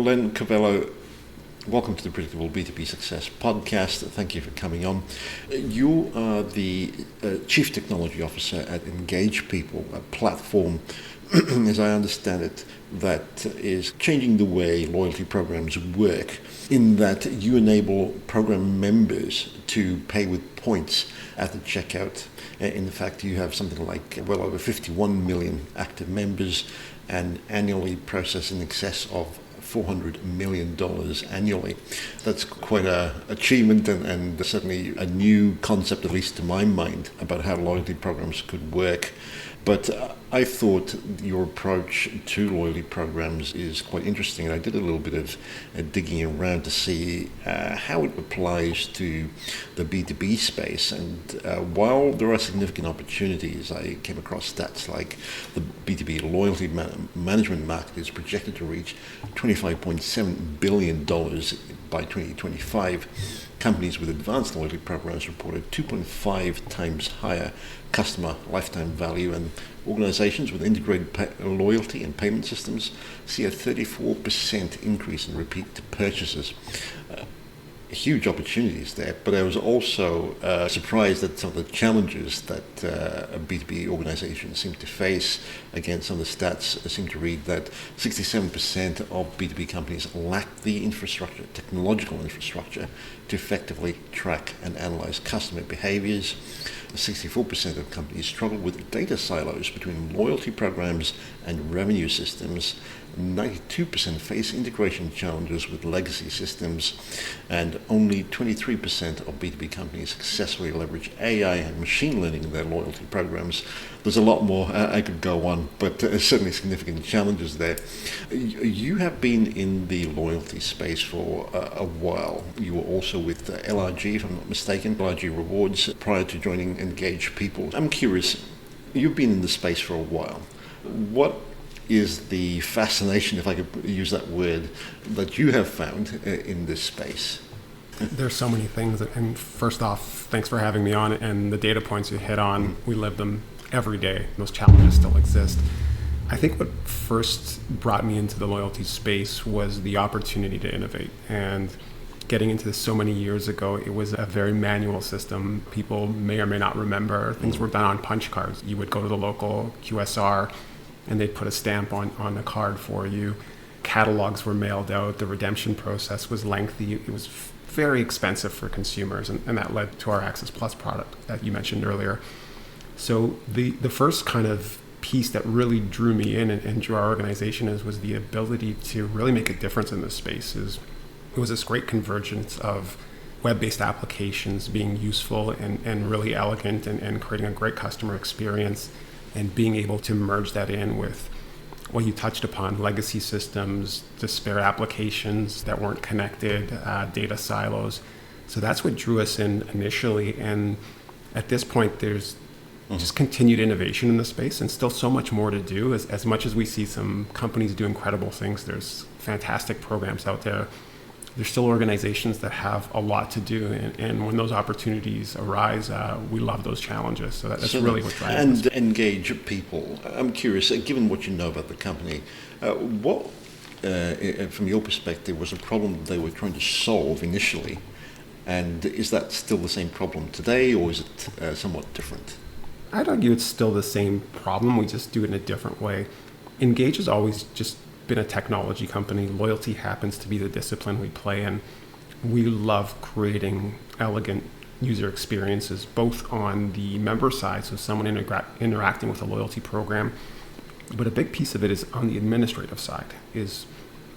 Len Covello, welcome to the Predictable B2B Success podcast. Thank you for coming on. You are the Chief Technology Officer at Engage People, a platform, as I understand it, that is changing the way loyalty programs work, in that you enable program members to pay with points at the checkout. In fact, you have something like well over 51 million active members and annually process in excess of $400 million annually. That's quite an achievement and certainly a new concept, at least to my mind, about how loyalty programs could work. But I thought your approach to loyalty programs is quite interesting. And I did a little bit of digging around to see how it applies to the B2B space. And while there are significant opportunities, I came across stats like the B2B loyalty management market is projected to reach $25.7 billion by 2025. Companies with advanced loyalty programs reported 2.5 times higher customer lifetime value, and organizations with integrated loyalty and payment systems see a 34% increase in repeat purchases. Huge opportunities there, but I was also surprised at some of the challenges that B2B organizations seem to face. Again, some of the stats seem to read that 67% of B2B companies lack the infrastructure, technological infrastructure, to effectively track and analyze customer behaviors. 64% of companies struggle with data silos between loyalty programs and revenue systems. 92% face integration challenges with legacy systems, and only 23% of B2B companies successfully leverage AI and machine learning in their loyalty programs. There's a lot more I could go on, but certainly significant challenges there. You have been in the loyalty space for a while. You were also with LRG, if I'm not mistaken, LRG Rewards, prior to joining Engage People. I'm curious, you've been in the space for a while. What is the fascination, if I could use that word, that you have found in this space? There's so many things. And first off, thanks for having me on. And the data points you hit on, we live them every day. Those challenges still exist. I think what first brought me into the loyalty space was the opportunity to innovate. And getting into this so many years ago, it was a very manual system. People may or may not remember. Things were done on punch cards. You would go to the local QSR, and they'd put a stamp on the card for you. Catalogs were mailed out. The redemption process was lengthy. It was very expensive for consumers, and that led to our Access Plus product that you mentioned earlier. So the first kind of piece that really drew me in and drew our organization was the ability to really make a difference in this space. It was this great convergence of web-based applications being useful and really elegant and creating a great customer experience, and being able to merge that in with what you touched upon, legacy systems, disparate applications that weren't connected, data silos. So that's what drew us in initially. And at this point, there's just continued innovation in the space and still so much more to do. As much as we see some companies do incredible things, there's fantastic programs out there. There's still organizations that have a lot to do, and when those opportunities arise, we love those challenges. So that's really what drives us. And Engage People. I'm curious, given what you know about the company, what, from your perspective, was a problem they were trying to solve initially? And is that still the same problem today, or is it somewhat different? I'd argue it's still the same problem. We just do it in a different way. Engage has always just been a technology company. Loyalty happens to be the discipline we play in. We love creating elegant user experiences, both on the member side, so someone interacting with a loyalty program, but a big piece of it is on the administrative side. Is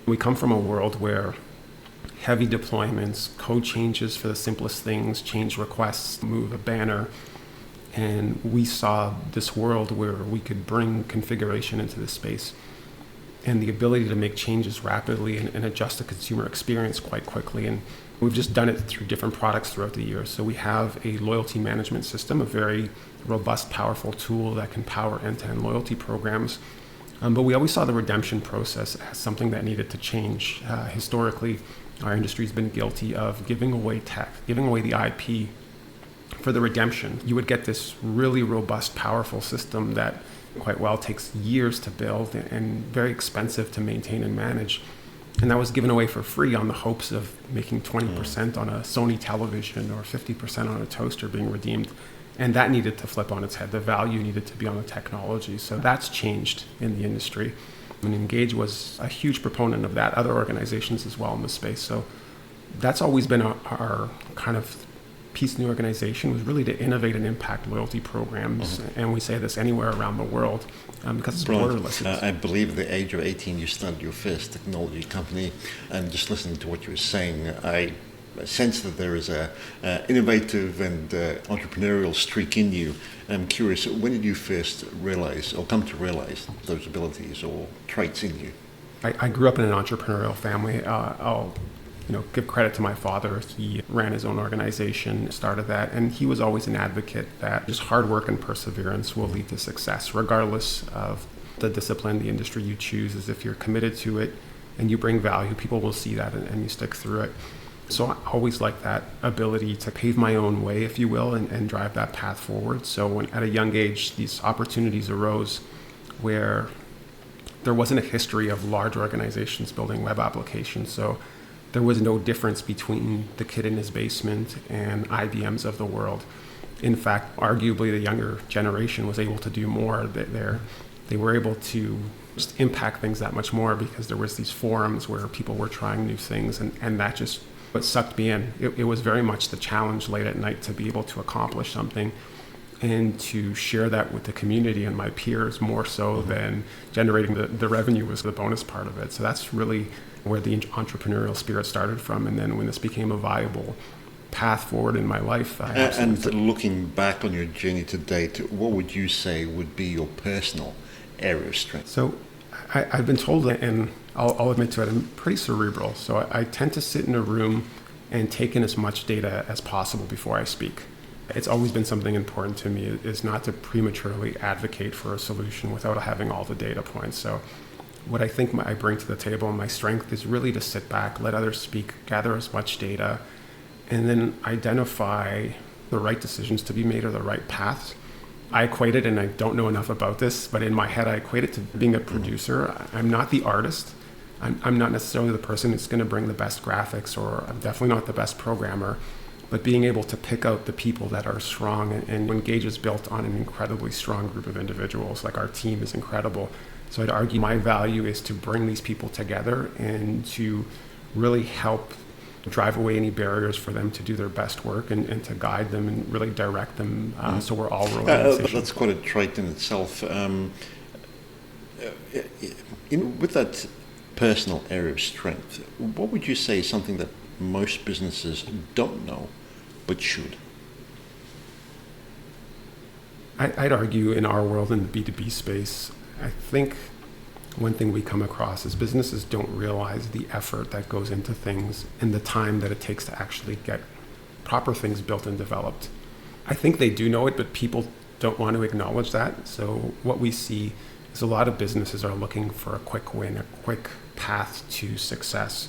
we come from a world where heavy deployments, code changes for the simplest things, change requests, move a banner, and we saw this world where we could bring configuration into this space and the ability to make changes rapidly and adjust the consumer experience quite quickly. And we've just done it through different products throughout the years. So we have a loyalty management system, a very robust, powerful tool that can power end-to-end loyalty programs. But we always saw the redemption process as something that needed to change. Historically, our industry's been guilty of giving away tech, giving away the IP for the redemption. You would get this really robust, powerful system that quite well takes years to build and very expensive to maintain and manage. And that was given away for free on the hopes of making 20% on a Sony television or 50% on a toaster being redeemed. And that needed to flip on its head. The value needed to be on the technology. So that's changed in the industry. And Engage was a huge proponent of that, other organizations as well in the space. So that's always been our kind of piece in the organization, was really to innovate and impact loyalty programs. And we say this anywhere around the world because it's borderless. I believe at the age of 18 you started your first technology company, and just listening to what you were saying, I sense that there is a innovative and entrepreneurial streak in you. I'm curious, when did you first realize or come to realize those abilities or traits in you? I grew up in an entrepreneurial family. I'll give credit to my father. He ran his own organization, started that, and he was always an advocate that just hard work and perseverance will lead to success, regardless of the discipline, the industry you choose. Is if you're committed to it and you bring value, people will see that and you stick through it. So I always like that ability to pave my own way, if you will, and drive that path forward. So when at a young age, these opportunities arose where there wasn't a history of large organizations building web applications. So there was no difference between the kid in his basement and IBMs of the world. In fact, arguably the younger generation was able to do more. They were able to just impact things that much more because there was these forums where people were trying new things, and that just what sucked me in. It was very much the challenge late at night to be able to accomplish something and to share that with the community and my peers more so than generating the revenue was the bonus part of it. So that's really where the entrepreneurial spirit started from. And then when this became a viable path forward in my life. And looking back on your journey to date, what would you say would be your personal area of strength? So I've been told, and I'll admit to it, I'm pretty cerebral. So I tend to sit in a room and take in as much data as possible before I speak. It's always been something important to me, is not to prematurely advocate for a solution without having all the data points. So what I think I bring to the table and my strength is really to sit back, let others speak, gather as much data, and then identify the right decisions to be made or the right paths. I equate it, and I don't know enough about this, but in my head I equate it to being a producer. I'm not the artist. I'm not necessarily the person who's going to bring the best graphics, or I'm definitely not the best programmer, but being able to pick out the people that are strong. And Engage is built on an incredibly strong group of individuals. Like, our team is incredible. So I'd argue my value is to bring these people together and to really help drive away any barriers for them to do their best work and to guide them and really direct them so we're all rowing. That's quite a trait in itself. With that personal area of strength, what would you say is something that most businesses don't know but should? I'd argue in our world, in the B2B space, I think one thing we come across is businesses don't realize the effort that goes into things and the time that it takes to actually get proper things built and developed. I think they do know it, but people don't want to acknowledge that. So what we see is a lot of businesses are looking for a quick win, a quick path to success.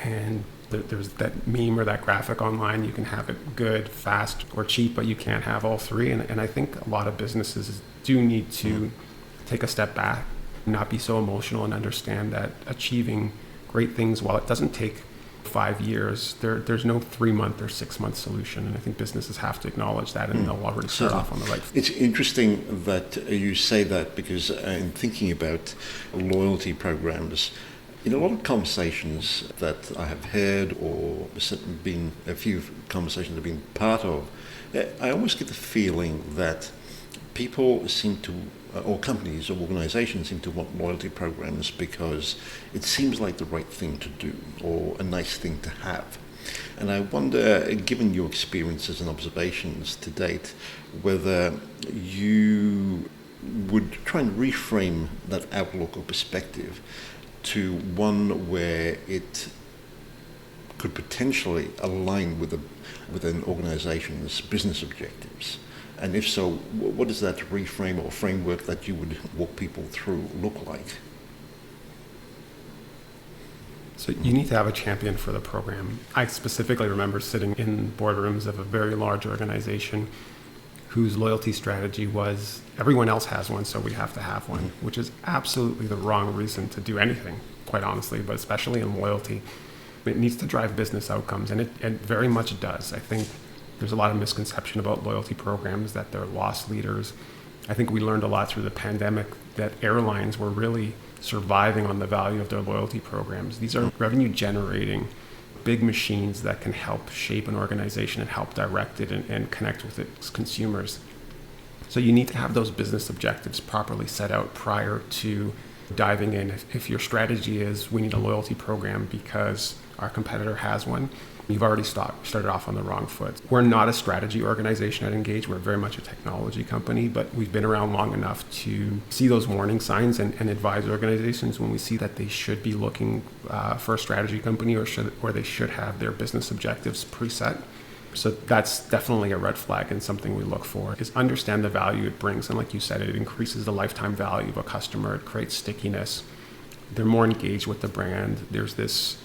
And there's that meme or that graphic online, you can have it good, fast, or cheap, but you can't have all three. And I think a lot of businesses do need to take a step back, not be so emotional, and understand that achieving great things, while it doesn't take 5 years, there's no 3-month or 6-month solution. And I think businesses have to acknowledge that, and they'll already start off on the right foot. It's interesting that you say that, because in thinking about loyalty programs, in a lot of conversations that I have heard, or been a few conversations I've been part of, I almost get the feeling that people seem to, or companies or organizations seem to want loyalty programs because it seems like the right thing to do or a nice thing to have. And I wonder, given your experiences and observations to date, whether you would try and reframe that outlook or perspective to one where it could potentially align with an organization's business objectives. And if so, what does that reframe or framework that you would walk people through look like? So you need to have a champion for the program. I specifically remember sitting in boardrooms of a very large organization whose loyalty strategy was everyone else has one, so we have to have one, which is absolutely the wrong reason to do anything. quite honestly, but especially in loyalty. It needs to drive business outcomes, and it very much does. I think there's a lot of misconception about loyalty programs, that they're loss leaders. I think we learned a lot through the pandemic that airlines were really surviving on the value of their loyalty programs. These are revenue generating big machines that can help shape an organization and help direct it and connect with its consumers. So you need to have those business objectives properly set out prior to diving in. If your strategy is we need a loyalty program because our competitor has one, you've already started off on the wrong foot. We're not a strategy organization at Engage. We're very much a technology company, but we've been around long enough to see those warning signs and advise organizations when we see that they should be looking for a strategy company or they should have their business objectives preset. So that's definitely a red flag, and something we look for is understand the value it brings. And like you said, it increases the lifetime value of a customer. It creates stickiness. They're more engaged with the brand. There's this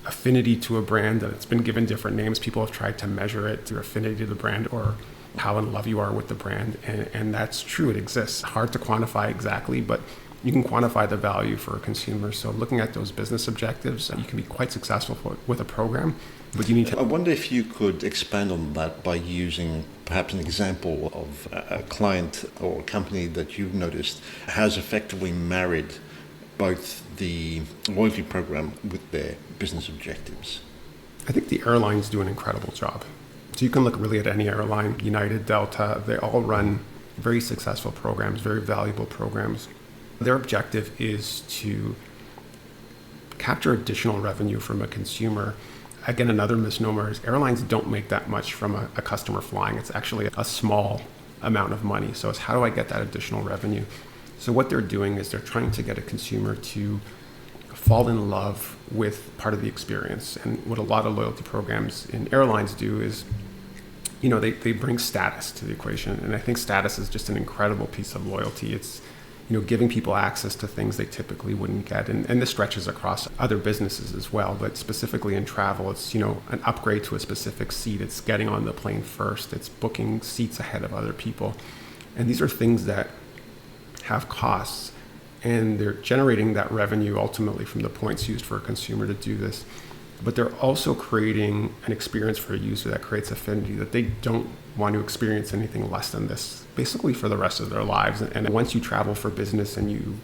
affinity to a brand that it's been given different names. People have tried to measure it, your affinity to the brand or how in love you are with the brand. And that's true. It exists. Hard to quantify exactly, but you can quantify the value for a consumer. So looking at those business objectives, you can be quite successful with a program, but you need to... I wonder if you could expand on that by using perhaps an example of a client or a company that you've noticed has effectively married both the loyalty program with their business objectives. I think the airlines do an incredible job. So you can look really at any airline, United, Delta, they all run very successful programs, very valuable programs. Their objective is to capture additional revenue from a consumer. Again, another misnomer is airlines don't make that much from a customer flying. It's actually a small amount of money. So it's how do I get that additional revenue? So what they're doing is they're trying to get a consumer to fall in love with part of the experience. And what a lot of loyalty programs in airlines do is, they bring status to the equation. And I think status is just an incredible piece of loyalty. It's, giving people access to things they typically wouldn't get. And this stretches across other businesses as well, but specifically in travel, it's, an upgrade to a specific seat. It's getting on the plane first. It's booking seats ahead of other people. And these are things that have costs, and they're generating that revenue ultimately from the points used for a consumer to do this. But they're also creating an experience for a user that creates affinity, that they don't want to experience anything less than this, basically for the rest of their lives. And once you travel for business and you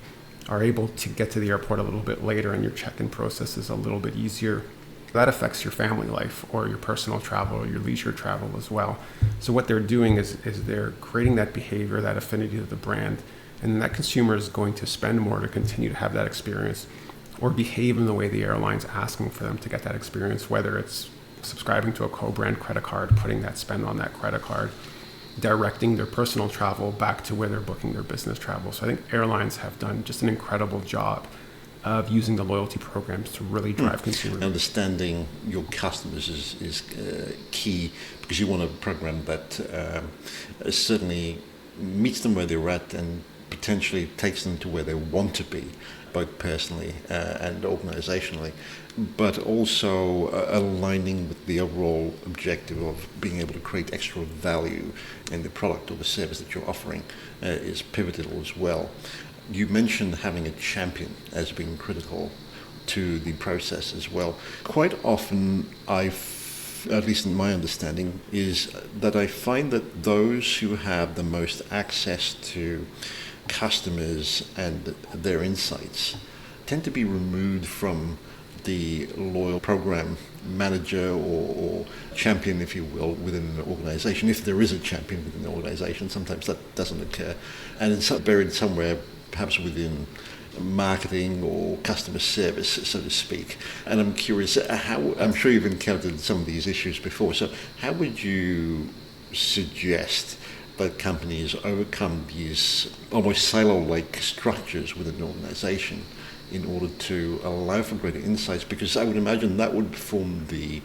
are able to get to the airport a little bit later and your check-in process is a little bit easier, that affects your family life or your personal travel or your leisure travel as well. So what they're doing is they're creating that behavior, that affinity to the brand, and that consumer is going to spend more to continue to have that experience or behave in the way the airline's asking for them to get that experience, whether it's subscribing to a co-brand credit card, putting that spend on that credit card, directing their personal travel back to where they're booking their business travel. So I think airlines have done just an incredible job of using the loyalty programs to really drive consumers. Understanding your customers is key, because you want a program that certainly meets them where they're at and potentially takes them to where they want to be, both personally and organizationally, but also aligning with the overall objective of being able to create extra value in the product or the service that you're offering is pivotal as well. You mentioned having a champion as being critical to the process as well. Quite often, at least in my understanding, is that I find that those who have the most access to customers and their insights tend to be removed from the loyal program manager or champion, if you will, within an organization. If there is a champion within the organization, sometimes that doesn't occur. And it's buried somewhere, perhaps within marketing or customer service, so to speak. And I'm curious, I'm sure you've encountered some of these issues before, so how would you suggest that companies overcome these almost silo-like structures within an organization in order to allow for greater insights? Because I would imagine that would form the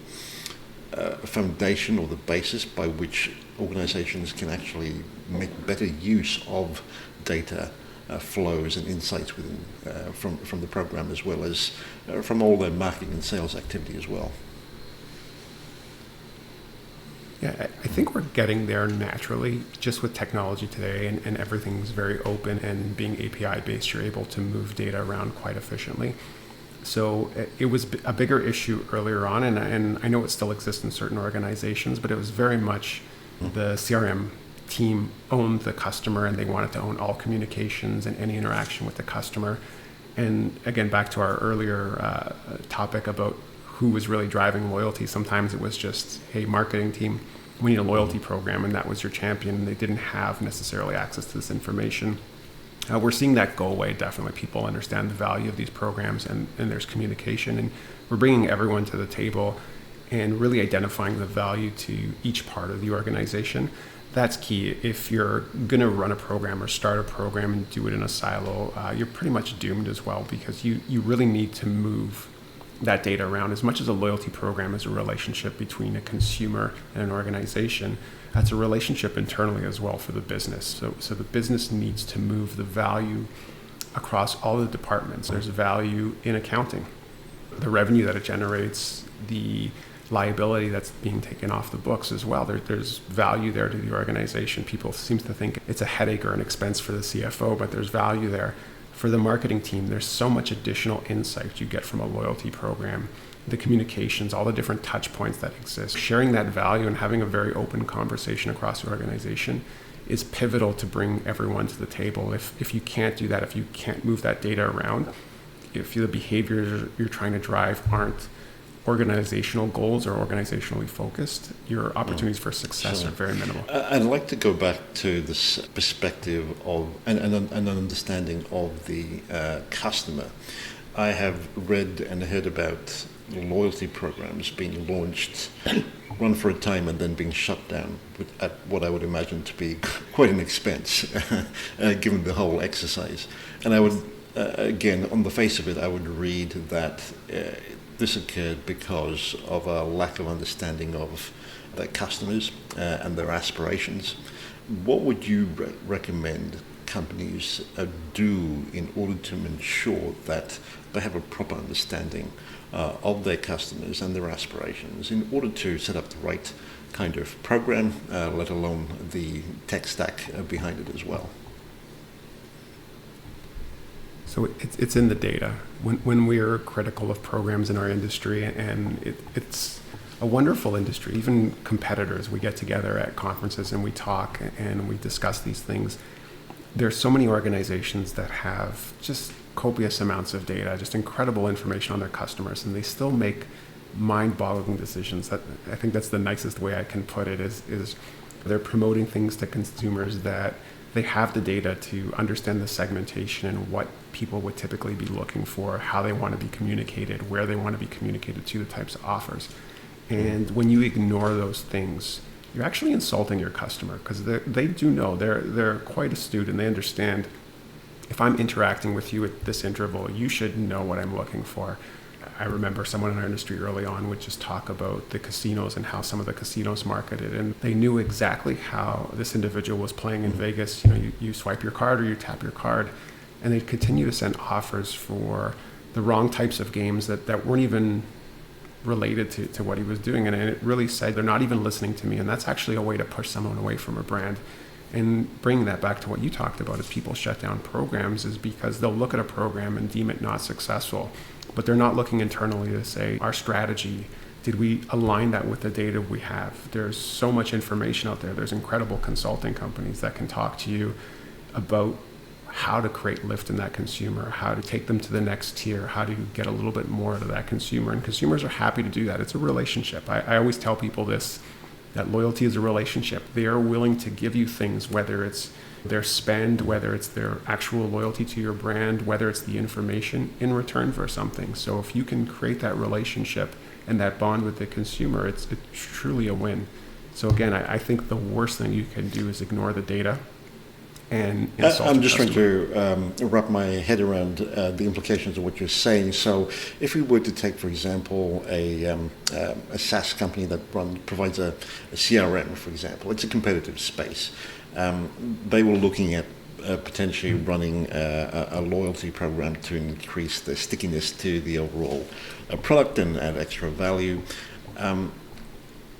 foundation or the basis by which organizations can actually make better use of data flows and insights within from the program, as well as from all their marketing and sales activity as well. Yeah, I think we're getting there naturally just with technology today, and everything's very open, and being API based, you're able to move data around quite efficiently. So it was a bigger issue earlier on, and I know it still exists in certain organizations, but it was very much the CRM team owned the customer, and they wanted to own all communications and any interaction with the customer. And again, back to our earlier topic about who was really driving loyalty. Sometimes it was just, hey, marketing team, we need a loyalty program, and that was your champion. And they didn't have necessarily access to this information. We're seeing that go away, definitely. People understand the value of these programs, and there's communication. And we're bringing everyone to the table and really identifying the value to each part of the organization. That's key. If you're going to run a program or start a program and do it in a silo, you're pretty much doomed as well, because you really need to move that data around. As much as a loyalty program is a relationship between a consumer and an organization, that's a relationship internally as well for the business. So the business needs to move the value across all the departments. There's value in accounting, the revenue that it generates, the liability that's being taken off the books as well. There's value there to the organization. People seem to think it's a headache or an expense for the CFO, but there's value there. For the marketing team, there's so much additional insight you get from a loyalty program, the communications, all the different touch points that exist. Sharing that value and having a very open conversation across the organization is pivotal to bring everyone to the table. If you can't do that, if you can't move that data around, if the behaviors you're trying to drive aren't organizational goals or organizationally focused, your opportunities for success are very minimal. I'd like to go back to this perspective of and an understanding of the customer. I have read and heard about loyalty programs being launched, run for a time, and then being shut down at what I would imagine to be quite an expense, given the whole exercise. And I would, again, on the face of it, I would read that this occurred because of a lack of understanding of their customers and their aspirations. What would you recommend companies do in order to ensure that they have a proper understanding of their customers and their aspirations in order to set up the right kind of program, let alone the tech stack behind it as well? So it's in the data. When we're critical of programs in our industry, and it's a wonderful industry, even competitors, we get together at conferences and we talk and we discuss these things. There's so many organizations that have just copious amounts of data, just incredible information on their customers, and they still make mind-boggling decisions. That, I think that's the nicest way I can put it, is they're promoting things to consumers that they have the data to understand the segmentation and what people would typically be looking for, how they want to be communicated, where they want to be communicated to, the types of offers. And when you ignore those things, you're actually insulting your customer, because they do know, they're quite astute, and they understand, if I'm interacting with you at this interval, you should know what I'm looking for. I remember someone in our industry early on would just talk about the casinos and how some of the casinos marketed, and they knew exactly how this individual was playing in Vegas. You swipe your card or you tap your card, and they'd continue to send offers for the wrong types of games that weren't even related to what he was doing. And it really said, they're not even listening to me. And that's actually a way to push someone away from a brand. And bringing that back to what you talked about, if people shut down programs, is because they'll look at a program and deem it not successful, but they're not looking internally to say, our strategy, did we align that with the data we have? There's so much information out there. There's incredible consulting companies that can talk to you about how to create lift in that consumer, how to take them to the next tier, how to get a little bit more out of that consumer. And consumers are happy to do that. It's a relationship. I always tell people this, that loyalty is a relationship. They are willing to give you things, whether it's their spend, whether it's their actual loyalty to your brand, whether it's the information in return for something. So if you can create that relationship and that bond with the consumer, it's truly a win. So again, I think the worst thing you can do is ignore the data and insult I'm just trying to wrap my head around the implications of what you're saying. So if we were to take, for example, a SaaS company that provides a CRM, for example, it's a competitive space. They were looking at potentially running a loyalty program to increase the stickiness to the overall product and add extra value.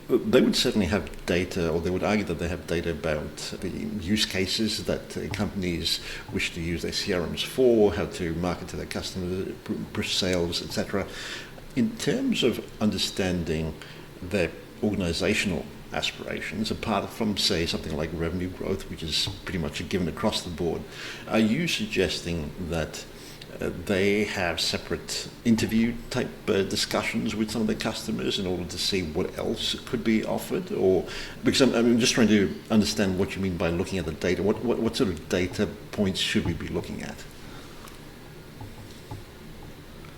They would certainly have data, or they would argue that they have data about the use cases that companies wish to use their CRMs for, how to market to their customers, push sales, etc. In terms of understanding their organizational aspirations, apart from, say, something like revenue growth, which is pretty much a given across the board, are you suggesting that they have separate interview type discussions with some of their customers in order to see what else could be offered? Or because I'm just trying to understand what you mean by looking at the data. What sort of data points should we be looking at?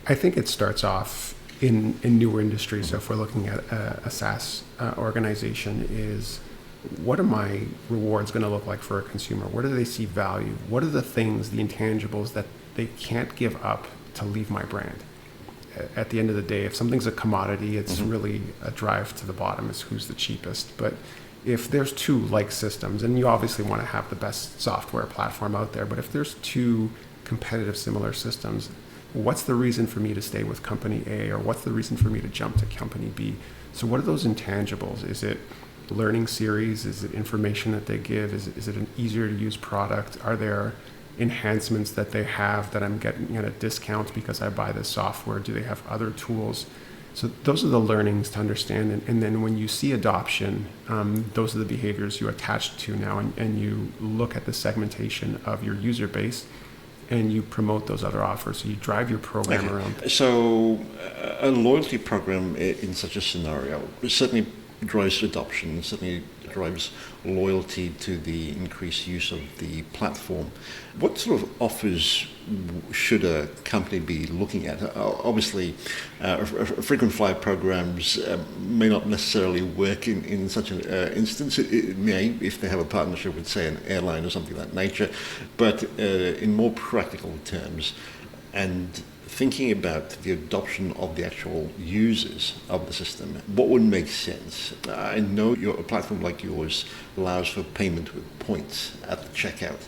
I think it starts off in newer industries. So if we're looking at a SaaS organization, is what are my rewards going to look like for a consumer? Where do they see value? What are the things, the intangibles that they can't give up to leave my brand? At the end of the day, if something's a commodity, it's really a drive to the bottom is who's the cheapest. But if there's two like systems, and you obviously want to have the best software platform out there, but if there's two competitive similar systems, what's the reason for me to stay with company A, or what's the reason for me to jump to company B? So what are those intangibles? Is it learning series? Is it information that they give? Is it an easier to use product? Are there enhancements that they have that I'm getting at a discount because I buy this software? Do they have other tools? So those are the learnings to understand. And then when you see adoption, those are the behaviors you attach to now, and you look at the segmentation of your user base and you promote those other offers. So you drive your program around. So a loyalty program in such a scenario certainly drives adoption, certainly drives loyalty to the increased use of the platform. What sort of offers should a company be looking at? Obviously, frequent flyer programs may not necessarily work in such an instance. It may, if they have a partnership with, say, an airline or something of that nature. But in more practical terms, and thinking about the adoption of the actual users of the system, what would make sense? I know a platform like yours allows for payment with points at the checkout.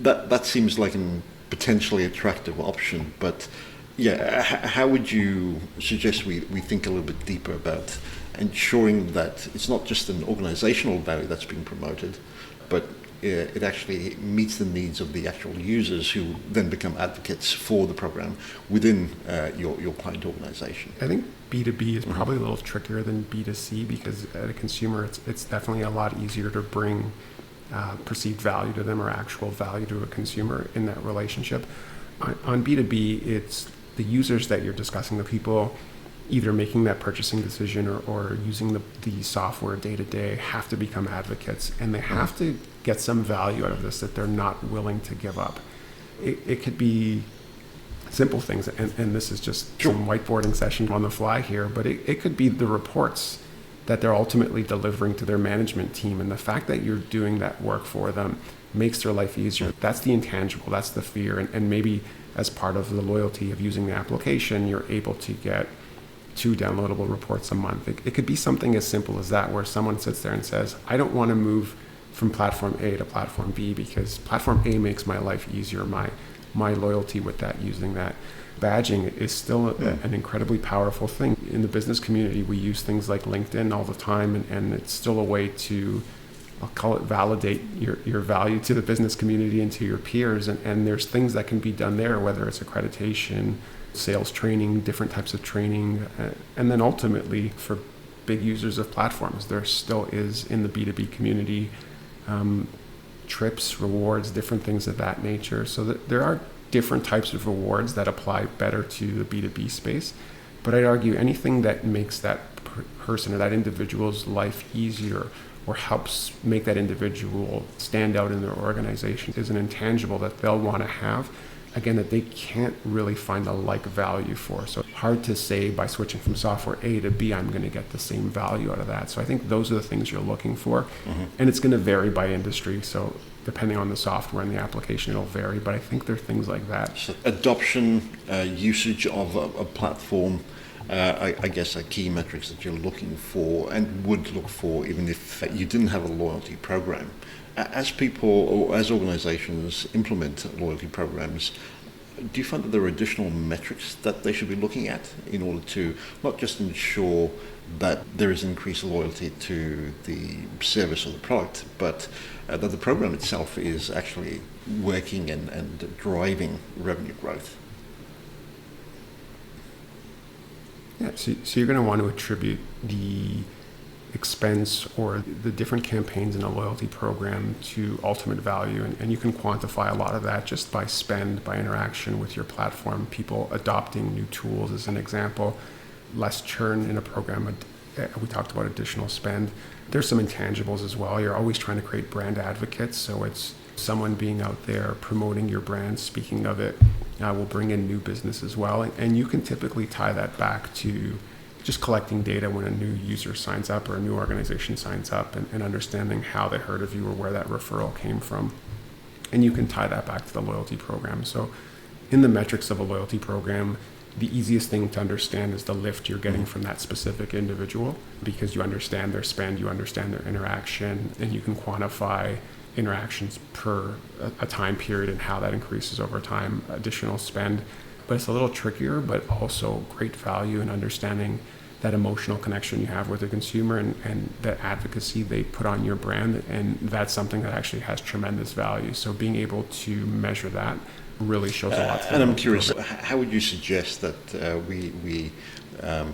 That seems like a potentially attractive option, but yeah, how would you suggest we think a little bit deeper about ensuring that it's not just an organizational value that's being promoted, but it actually meets the needs of the actual users who then become advocates for the program within your client organization? I think B2B is probably a little trickier than B2C, because at a consumer, it's definitely a lot easier to bring perceived value to them, or actual value to a consumer in that relationship. On B2B, it's the users that you're discussing, the people either making that purchasing decision or using the software day to day, have to become advocates, and they have to get some value out of this that they're not willing to give up. It could be simple things, and this is just some whiteboarding session on the fly here, but it could be the reports that they're ultimately delivering to their management team, and the fact that you're doing that work for them makes their life easier. That's the intangible, that's the fear, and maybe as part of the loyalty of using the application, you're able to get 2 downloadable reports a month. It could be something as simple as that, where someone sits there and says, I don't want to move from platform A to platform B because platform A makes my life easier, my loyalty with that, using that. Badging is still an incredibly powerful thing. In the business community, we use things like LinkedIn all the time, and it's still a way to, I'll call it, validate your value to the business community and to your peers. And there's things that can be done there, whether it's accreditation, sales training, different types of training. And then ultimately, for big users of platforms, there still is in the B2B community trips, rewards, different things of that nature. So that there are different types of rewards that apply better to the B2B space. But I'd argue anything that makes that person or that individual's life easier or helps make that individual stand out in their organization is an intangible that they'll want to have, again, that they can't really find a like value for. So hard to say by switching from software A to B, I'm going to get the same value out of that. So I think those are the things you're looking for. And it's going to vary by industry. So depending on the software and the application, it'll vary. But I think there are things like that. So adoption, usage of a platform, I guess are key metrics that you're looking for and would look for even if you didn't have a loyalty program. As people or as organizations implement loyalty programs, Do you find that there are additional metrics that they should be looking at in order to not just ensure that there is increased loyalty to the service or the product, but that the program itself is actually working and driving revenue growth? Yeah, so you're going to want to attribute the expense or the different campaigns in a loyalty program to ultimate value. And you can quantify a lot of that just by spend, by interaction with your platform, people adopting new tools as an example, less churn in a program. We talked about additional spend. There's some intangibles as well. You're always trying to create brand advocates. So it's someone being out there promoting your brand, speaking of it, will bring in new business as well. And you can typically tie that back to just collecting data when a new user signs up or a new organization signs up and understanding how they heard of you or where that referral came from. And you can tie that back to the loyalty program. So in the metrics of a loyalty program, the easiest thing to understand is the lift you're getting from that specific individual, because you understand their spend, you understand their interaction, and you can quantify interactions per a time period and how that increases over time, additional spend. But it's a little trickier, but also great value in understanding that emotional connection you have with the consumer and the advocacy they put on your brand. And that's something that actually has tremendous value. So being able to measure that really shows a lot. And I'm curious, how would you suggest that we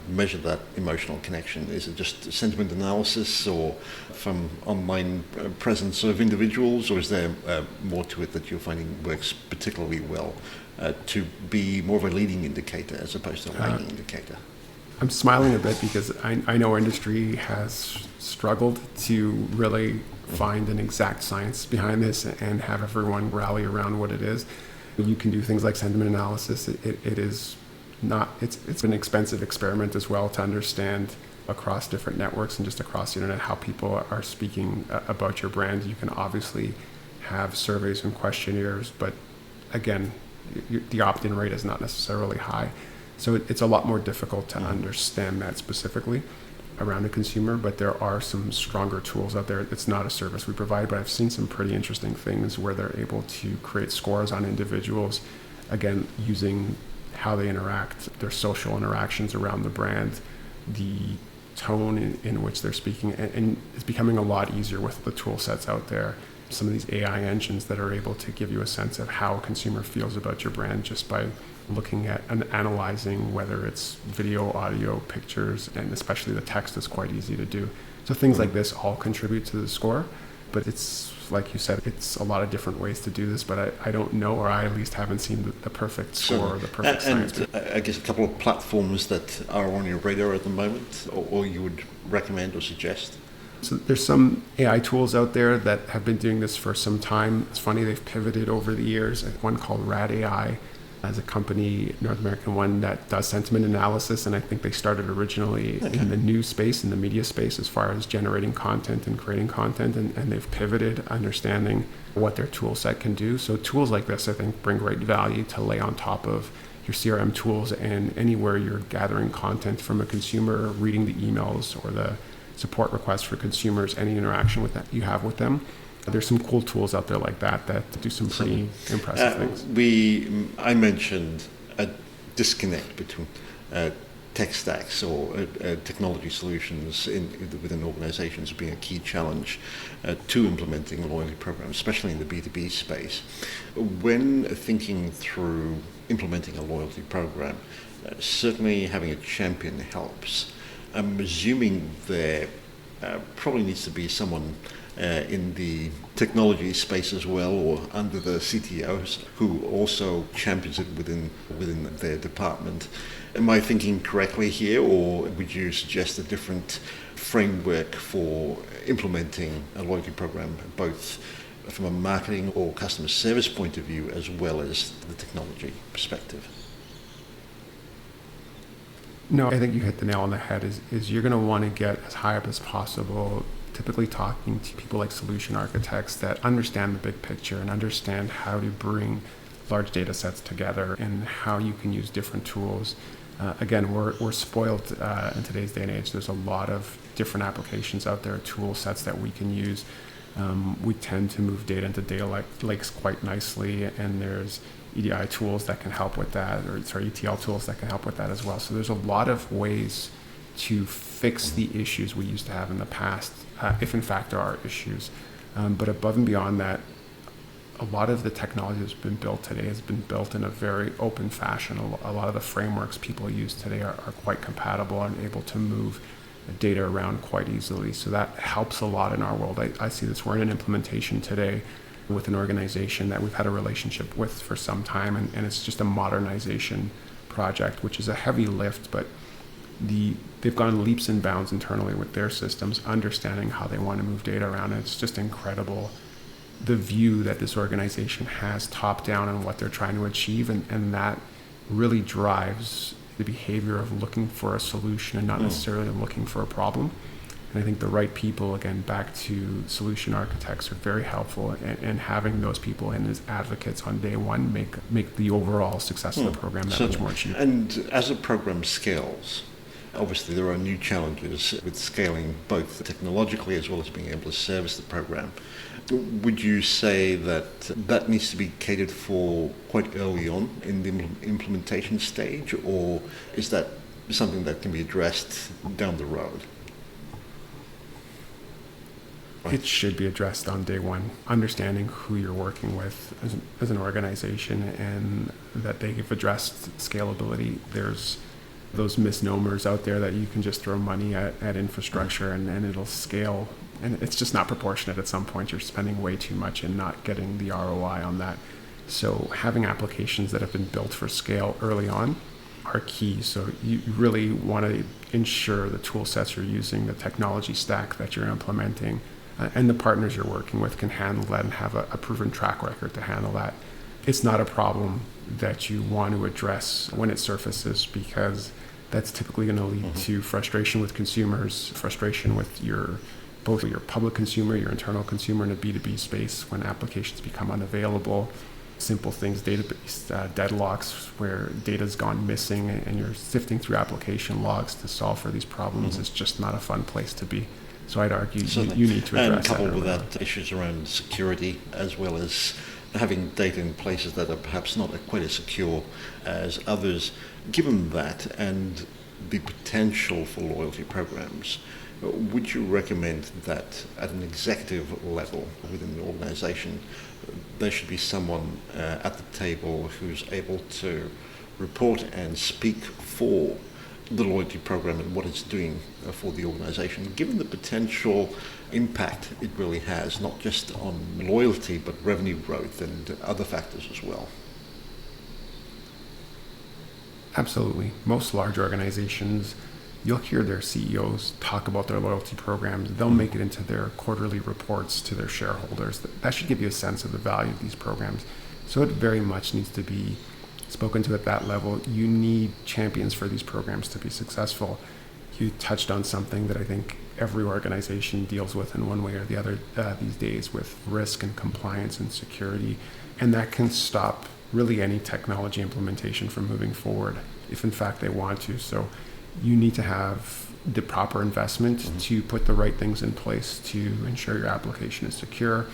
measure that emotional connection? Is it just sentiment analysis or from online presence of individuals, or is there more to it that you're finding works particularly well to be more of a leading indicator as opposed to a lagging indicator? I'm smiling a bit because I know our industry has struggled to really find an exact science behind this and have everyone rally around what it is. You can do things like sentiment analysis. It is not, it's an expensive experiment as well to understand across different networks and just across the internet how people are speaking about your brand. You can obviously have surveys and questionnaires, but again, the opt-in rate is not necessarily high. So it's a lot more difficult to understand that specifically around a consumer, but there are some stronger tools out there. It's not a service we provide, but I've seen some pretty interesting things where they're able to create scores on individuals, again, using how they interact, their social interactions around the brand, the tone in which they're speaking, and it's becoming a lot easier with the tool sets out there. Some of these AI engines that are able to give you a sense of how a consumer feels about your brand just by looking at and analyzing whether it's video, audio, pictures, and especially the text is quite easy to do. So things like this all contribute to the score, but it's, like you said, it's a lot of different ways to do this, but I don't know, or I at least haven't seen the perfect score or the perfect science. And I guess a couple of platforms that are on your radar at the moment, or you would recommend or suggest? So there's some AI tools out there that have been doing this for some time. It's funny, they've pivoted over the years. One called Rad AI as a company, North American one, that does sentiment analysis, and I think they started originally in the news space, in the media space, as far as generating content and creating content, and they've pivoted, understanding what their tool set can do. So tools like this, I think, bring great value to lay on top of your CRM tools, and anywhere you're gathering content from a consumer, reading the emails or the support requests for consumers, any interaction with that you have with them. There's some cool tools out there like that do some pretty impressive things. I mentioned a disconnect between tech stacks or technology solutions within organizations being a key challenge to implementing loyalty programs, especially in the B2B space. When thinking through implementing a loyalty program, certainly having a champion helps. I'm assuming there probably needs to be someone in the technology space as well, or under the CTOs, who also champions it within their department. Am I thinking correctly here, or would you suggest a different framework for implementing a loyalty program, both from a marketing or customer service point of view, as well as the technology perspective? No, I think you hit the nail on the head. Is you're going to want to get as high up as possible, typically talking to people like solution architects that understand the big picture and understand how to bring large data sets together and how you can use different tools. Again, we're spoiled in today's day and age. There's a lot of different applications out there, tool sets that we can use. We tend to move data into data lakes quite nicely, and there's EDI tools that can help with that, or ETL tools that can help with that as well. So there's a lot of ways to fix the issues we used to have in the past, if in fact there are issues. But above and beyond that, a lot of the technology that's been built today has been built in a very open fashion. A lot of the frameworks people use today are quite compatible and able to move data around quite easily. So that helps a lot in our world. I see this. We're in an implementation today with an organization that we've had a relationship with for some time, and it's just a modernization project, which is a heavy lift, but they've gone leaps and bounds internally with their systems, understanding how they want to move data around. And it's just incredible, the view that this organization has top down on what they're trying to achieve, and that really drives the behavior of looking for a solution and not necessarily looking for a problem. And I think the right people, again, back to solution architects, are very helpful, and having those people in as advocates on day one make the overall success of the program that much more achievable. And as a program scales, obviously there are new challenges with scaling both technologically as well as being able to service the program. Would you say that needs to be catered for quite early on in the implementation stage, or is that something that can be addressed down the road? It should be addressed on day one, understanding who you're working with as an organization, and that they've addressed scalability. There's those misnomers out there that you can just throw money at infrastructure and it'll scale. And it's just not proportionate. At some point, you're spending way too much and not getting the ROI on that. So having applications that have been built for scale early on are key. So you really want to ensure the tool sets you're using, the technology stack that you're implementing, and the partners you're working with can handle that and have a proven track record to handle that. It's not a problem that you want to address when it surfaces, because that's typically going to lead to frustration with consumers, frustration with both your public consumer, your internal consumer in a B2B space when applications become unavailable. Simple things, database deadlocks where data's gone missing and you're sifting through application logs to solve for these problems is just not a fun place to be. So I'd argue you need to address that. And coupled with that, issues around security, as well as having data in places that are perhaps not quite as secure as others. Given that and the potential for loyalty programs, would you recommend that at an executive level within the organization, there should be someone at the table who's able to report and speak for the loyalty program and what it's doing for the organization, given the potential impact it really has, not just on loyalty, but revenue growth and other factors as well? Absolutely. Most large organizations, you'll hear their CEOs talk about their loyalty programs. They'll make it into their quarterly reports to their shareholders. That should give you a sense of the value of these programs. So it very much needs to be spoken to at that level. You need champions for these programs to be successful. You touched on something that I think every organization deals with in one way or the other these days, with risk and compliance and security. And that can stop really any technology implementation from moving forward, if in fact they want to. So you need to have the proper investment to put the right things in place to ensure your application is secure,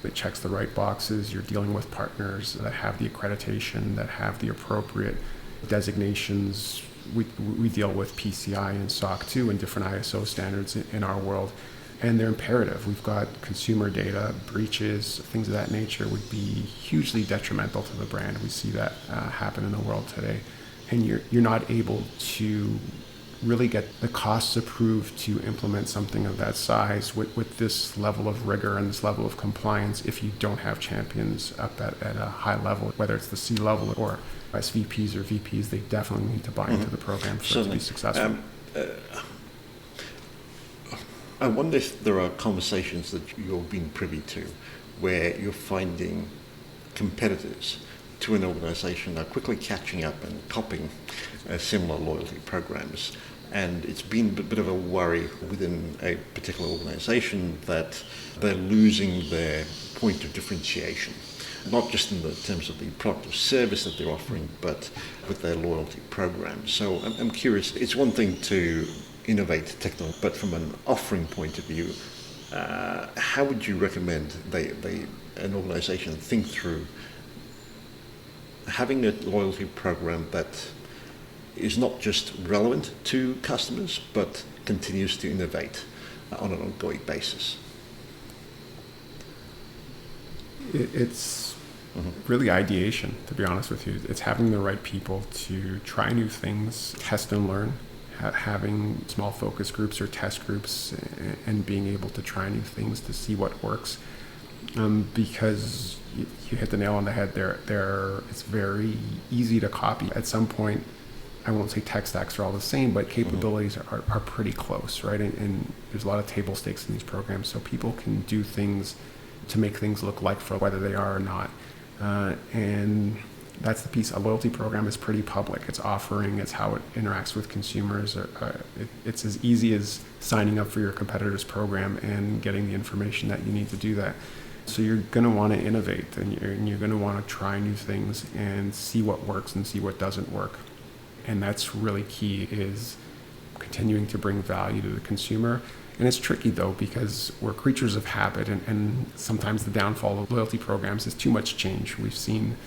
it checks the right boxes, you're dealing with partners that have the accreditation, that have the appropriate designations. We deal with PCI and SOC 2 and different ISO standards in our world, and they're imperative. We've got consumer data, breaches, things of that nature would be hugely detrimental to the brand. We see that happen in the world today. And you're not able to really get the costs approved to implement something of that size with this level of rigor and this level of compliance if you don't have champions up at a high level, whether it's the C-level or SVPs or VPs. They definitely need to buy into the program for it to be successful. I wonder if there are conversations that you've been privy to where you're finding competitors to an organization are quickly catching up and copying similar loyalty programs. And it's been a bit of a worry within a particular organization that they're losing their point of differentiation, not just in the terms of the product or service that they're offering, but with their loyalty program. So I'm curious, it's one thing to innovate technology, but from an offering point of view, how would you recommend an organization think through having a loyalty program that is not just relevant to customers, but continues to innovate on an ongoing basis? It's really ideation, to be honest with you. It's having the right people to try new things, test and learn, having small focus groups or test groups, and being able to try new things to see what works. Because you hit the nail on the head there. It's very easy to copy. At some point, I won't say tech stacks are all the same, but capabilities are pretty close, right? And there's a lot of table stakes in these programs, so people can do things to make things look like for whether they are or not. And that's the piece. A loyalty program is pretty public. It's offering, it's how it interacts with consumers. It's as easy as signing up for your competitor's program and getting the information that you need to do that. So you're going to want to innovate, and you're going to want to try new things and see what works and see what doesn't work. And that's really key, is continuing to bring value to the consumer. And it's tricky, though, because we're creatures of habit, and sometimes the downfall of loyalty programs is too much change. We've seen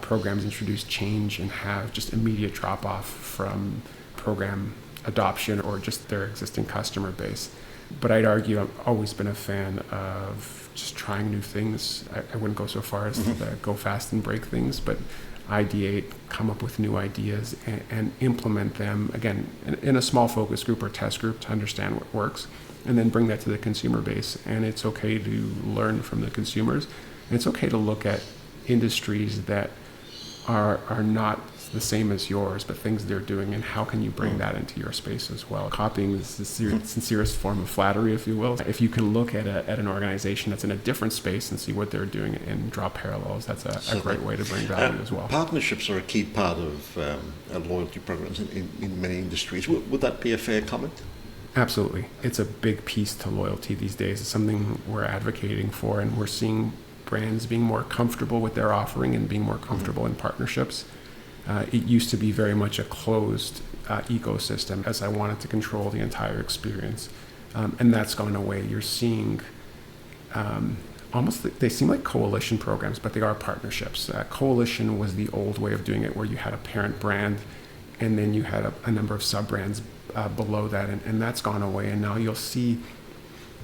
programs introduce change and have just immediate drop-off from program adoption or just their existing customer base. But I'd argue I've always been a fan of just trying new things. I wouldn't go so far as to go fast and break things, but ideate, come up with new ideas, and implement them, again, in a small focus group or test group to understand what works, and then bring that to the consumer base. And it's okay to learn from the consumers. And it's okay to look at industries that are not the same as yours, but things they're doing, and how can you bring that into your space as well. Copying is the sincerest form of flattery, if you will. If you can look at an organization that's in a different space and see what they're doing and draw parallels, that's a great way to bring value as well. Partnerships are a key part of loyalty programs in many industries. Would that be a fair comment? Absolutely. It's a big piece to loyalty these days. It's something we're advocating for, and we're seeing brands being more comfortable with their offering and being more comfortable in partnerships. It used to be very much a closed ecosystem, as I wanted to control the entire experience. And that's gone away. You're seeing almost, they seem like coalition programs, but they are partnerships. Coalition was the old way of doing it, where you had a parent brand and then you had a number of sub-brands below that, and that's gone away. And now you'll see,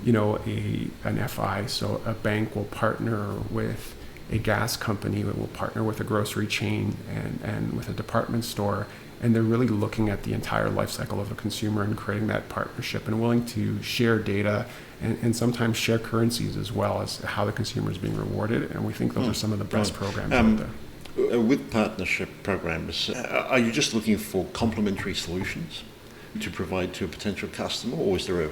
an FI, so a bank will partner with a gas company, will partner with a grocery chain and with a department store, and they're really looking at the entire life cycle of a consumer and creating that partnership, and willing to share data and sometimes share currencies as well as how the consumer is being rewarded. And we think those are some of the best programs out there. With partnership programs, are you just looking for complementary solutions to provide to a potential customer, or is there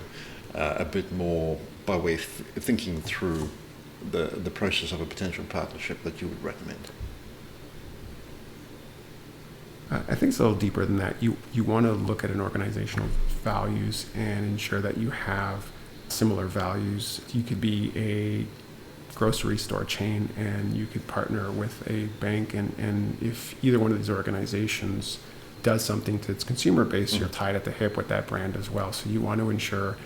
a bit more by way of thinking through the process of a potential partnership that you would recommend? I think it's a little deeper than that. You want to look at an organizational values and ensure that you have similar values. You could be a grocery store chain and you could partner with a bank, and if either one of these organizations does something to its consumer base, you're tied at the hip with that brand as well. So you want to ensure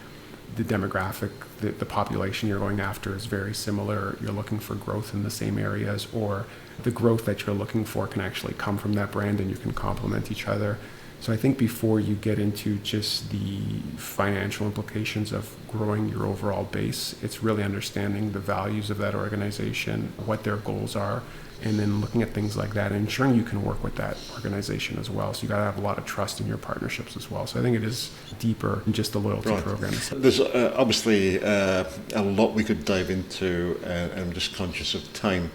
the demographic, the population you're going after is very similar. You're looking for growth in the same areas, or the growth that you're looking for can actually come from that brand and you can complement each other. So I think before you get into just the financial implications of growing your overall base, it's really understanding the values of that organization, what their goals are, and then looking at things like that and ensuring you can work with that organization as well. So you got to have a lot of trust in your partnerships as well. So I think it is deeper than just the loyalty programs. There's obviously a lot we could dive into, and I'm just conscious of time.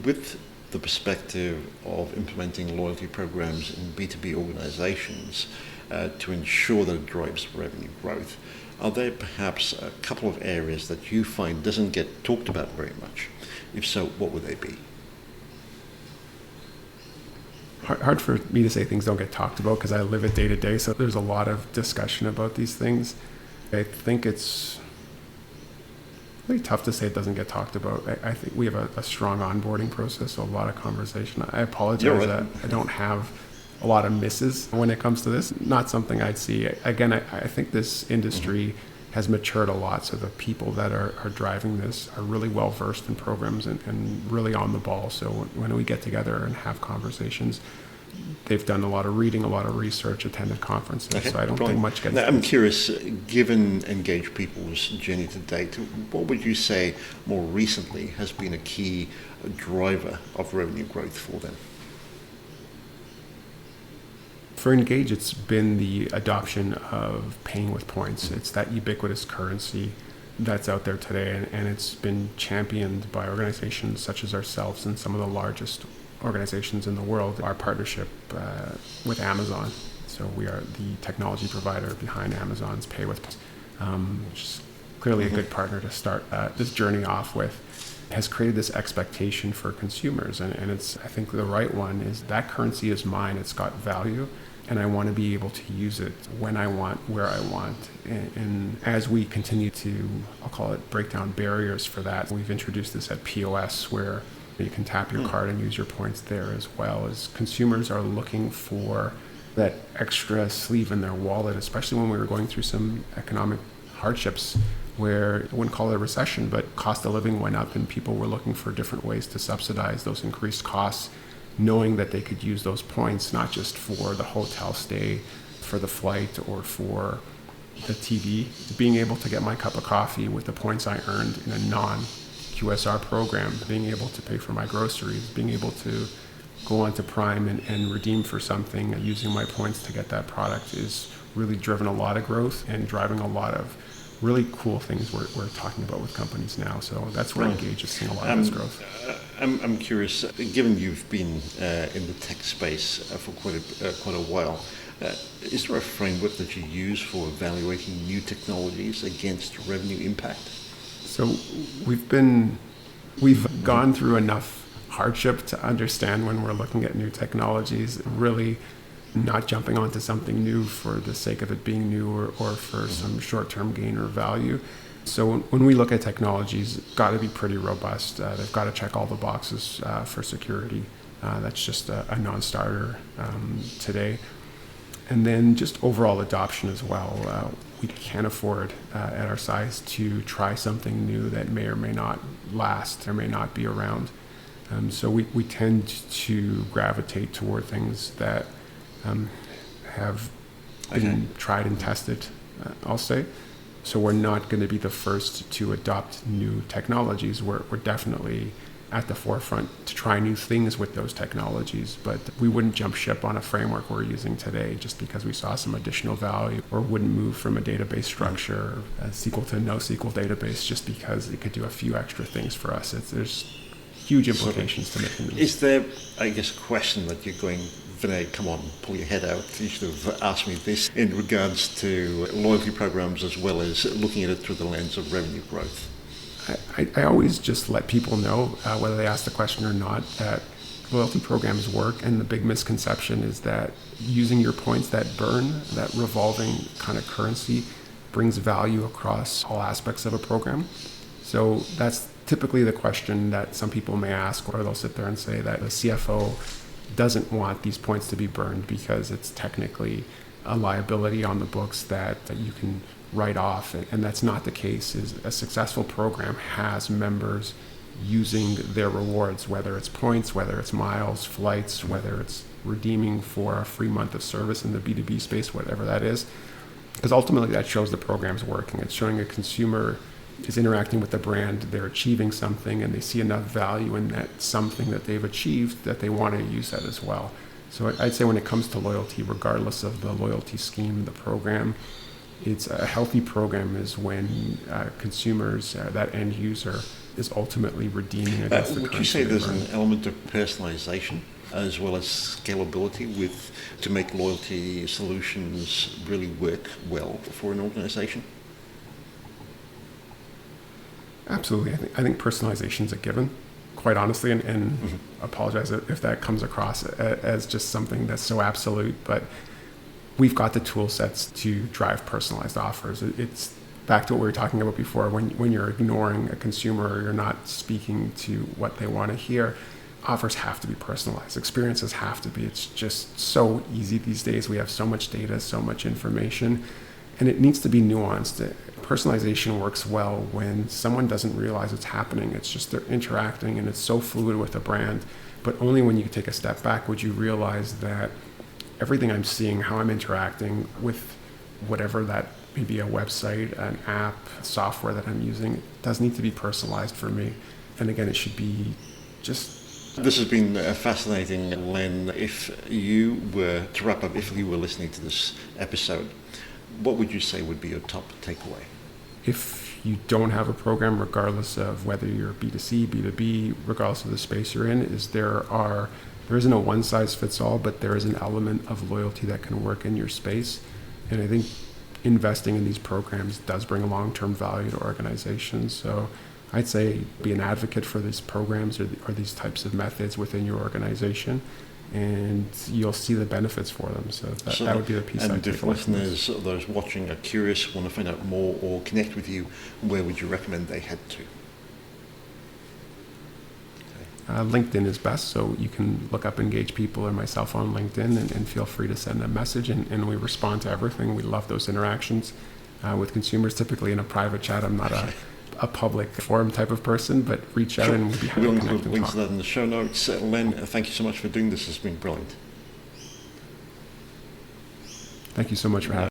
With the perspective of implementing loyalty programs in B2B organizations to ensure that it drives revenue growth, are there perhaps a couple of areas that you find doesn't get talked about very much? If so, what would they be? Hard for me to say things don't get talked about because I live it day to day, so there's a lot of discussion about these things. I think it's really tough to say it doesn't get talked about. I think we have a strong onboarding process, so a lot of conversation. I apologize that I don't have a lot of misses when it comes to this. Not something I'd see. Again, I think this industry has matured a lot. So the people that are driving this are really well versed in programs and really on the ball. So when we get together and have conversations, they've done a lot of reading, a lot of research, attended conferences. Okay, so I don't think much gets... Now, I'm curious, given Engage People's journey to date, what would you say more recently has been a key driver of revenue growth for them? For Engage, it's been the adoption of paying with points. It's that ubiquitous currency that's out there today, and it's been championed by organizations such as ourselves and some of the largest organizations in the world. Our partnership with Amazon, so we are the technology provider behind Amazon's Pay with Points, which is clearly a good partner to start this journey off with, has created this expectation for consumers, and it's, I think the right one is that currency is mine, it's got value, and I want to be able to use it when I want, where I want. And as we continue to, I'll call it, break down barriers for that, we've introduced this at POS where you can tap your card and use your points there, as well as consumers are looking for that extra sleeve in their wallet, especially when we were going through some economic hardships where I wouldn't call it a recession, but cost of living went up and people were looking for different ways to subsidize those increased costs, knowing that they could use those points not just for the hotel stay, for the flight, or for the TV. Being able to get my cup of coffee with the points I earned in a non-QSR program, being able to pay for my groceries, being able to go onto Prime and redeem for something using my points to get that product is really driven a lot of growth and driving a lot of really cool things we're talking about with companies now. So that's where Engage is seeing a lot of this growth. I'm curious, given you've been in the tech space for quite a while, is there a framework that you use for evaluating new technologies against revenue impact? So we've gone through enough hardship to understand when we're looking at new technologies, really not jumping onto something new for the sake of it being new or for some short-term gain or value. So when we look at technologies, it's got to be pretty robust. They've got to check all the boxes for security. That's just a non-starter today. And then just overall adoption as well. We can't afford at our size to try something new that may or may not last or may not be around. So we tend to gravitate toward things that have been tried and tested, I'll say. So we're not going to be the first to adopt new technologies. We're definitely at the forefront to try new things with those technologies, but we wouldn't jump ship on a framework we're using today just because we saw some additional value, or wouldn't move from a database structure, a SQL to NoSQL database, just because it could do a few extra things for us. There's huge implications to making them. Is there, I guess, a question that you're going, Vinay, come on, pull your head out. You should have asked me this in regards to loyalty programs as well as looking at it through the lens of revenue growth. I always just let people know, whether they ask the question or not, that loyalty programs work, and the big misconception is that using your points, that burn, that revolving kind of currency, brings value across all aspects of a program. So that's typically the question that some people may ask, or they'll sit there and say that the CFO doesn't want these points to be burned because it's technically a liability on the books that you can write off, and that's not the case. Is a successful program has members using their rewards, whether it's points, whether it's miles, flights, whether it's redeeming for a free month of service in the B2B space, whatever that is, because ultimately that shows the program's working. It's showing a consumer is interacting with the brand, they're achieving something, and they see enough value in that something that they've achieved that they want to use that as well. So I'd say when it comes to loyalty, regardless of the loyalty scheme, the program, it's a healthy program is when consumers, that end user, is ultimately redeeming against the currency. Would you say there's an element of personalization as well as scalability to make loyalty solutions really work well for an organization? Absolutely. I think personalization is a given, quite honestly, and apologize if that comes across as just something that's so absolute, but we've got the tool sets to drive personalized offers. It's back to what we were talking about before. When you're ignoring a consumer or you're not speaking to what they want to hear, offers have to be personalized. Experiences have to be. It's just so easy these days. We have so much data, so much information. And it needs to be nuanced. Personalization works well when someone doesn't realize it's happening. It's just they're interacting and it's so fluid with a brand. But only when you take a step back would you realize that everything I'm seeing, how I'm interacting with whatever that may be, a website, an app, software that I'm using, does need to be personalized for me. And again, it should be just... This has been fascinating, Len. If you were to wrap up, if you were listening to this episode, what would you say would be your top takeaway? If you don't have a program, regardless of whether you're B2C, B2B, regardless of the space you're in, there isn't a one size fits all, but there is an element of loyalty that can work in your space. And I think investing in these programs does bring a long-term value to organizations. So I'd say be an advocate for these programs or these types of methods within your organization, and you'll see the benefits for them. So that would be the piece I'd take. And if listeners, those watching, are curious, want to find out more or connect with you, where would you recommend they head to? LinkedIn is best, so you can look up Engage People or myself on LinkedIn and feel free to send a message, and we respond to everything. We love those interactions with consumers, typically in a private chat. I'm not a public forum type of person, but reach out and we'll be happy to connect and talk. We'll include links to that in the show notes. Len, thank you so much for doing this. It's been brilliant. Thank you so much for having me.